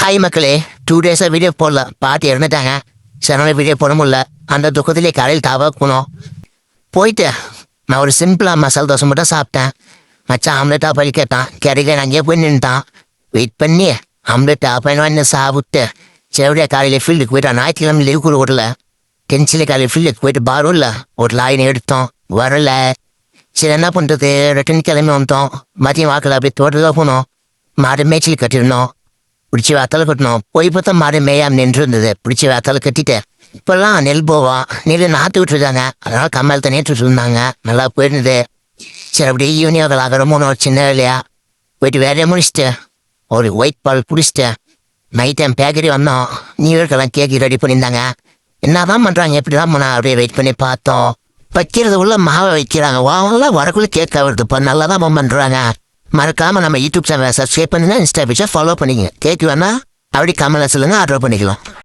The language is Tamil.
ஹாய் மக்களே, 2 டேஸாக வீடியோ போடல. பாட்டி இறந்துட்டாங்க. சரி, வீடியோ போட முடியல. அந்த துக்கத்திலே காலையில் தாவா போனோம். போயிட்டு நான் ஒரு சிம்பிளாக மசாலா தோசை மட்டும் சாப்பிட்டேன். மச்சான் ஆம்லெட் ஆப்பாயில் கேட்டான். கடையில் நான் அங்கேயே போய் நின்றுட்டான். வெயிட் பண்ணி ஆம்லெட் ஆப்பாயில் வாங்கி சாப்பிட்டு செவடியா காலையில் ஃபீல்டுக்கு போயிட்டான். ஞாயிற்றுக்கிழமை லீவ் கூட விடல. டென்ஷனில் காலையில் ஃபீல்டுக்கு போயிட்டு பாரும் இல்லை ஒரு லாயினை எடுத்தோம். வரல. சரி என்ன பண்ணுறது, ரிட்டன் கிளம்பி வந்துட்டோம். மதியம் வாக்கில் அப்படியே தோட்டத்தில் போனோம். மாடு மேய்ச்சல் கட்டிருந்தோம். பிடிச்சி வேத்தால கட்டணும். போய் பார்த்தா மாடு மேயாம நின்று இருந்தது. பிடிச்சி வேத்தால கட்டிட்டு இப்பெல்லாம் நெல் போவோம். நெல் நாற்று விட்டுருந்தாங்க. அதனால கம்மல் தண்ணி விட்டுட்டு இருந்தாங்க. நல்லா போயிருந்தது. சரி அப்படியே ஈவினிங் அதில் மூணு சின்ன வேலையா போயிட்டு வேலையை முடிச்சுட்டு ஒரு ஒயிட் பால் குடிச்சிட்டு நைட் டைம் பேக்கரி வந்தோம். நியூ இயர்க்கெல்லாம் கேக்கு ரெடி பண்ணியிருந்தாங்க. என்ன தான் பண்ணுறாங்க, எப்படி தான் பண்ண அப்படியே வெயிட் பண்ணி பார்த்தோம். வைக்கிறது உள்ள மாவை வைக்கிறாங்க. வாங்கலாம் வரக்குள்ளே கேட்க வருது. இப்போ நல்லா தான் பண்ணுறாங்க. மறக்காமல் நம்ம யூடியூப் சேனலை சப்ஸ்கிரைப் பண்ணுங்க. இன்ஸ்டா பேஜை ஃபாலோ பண்ணிக்கங்க. கேட்கு வேணா அப்படி கமெண்ட்ல சொல்லுங்கள், ஆர்டர் பண்ணிக்கலாம்.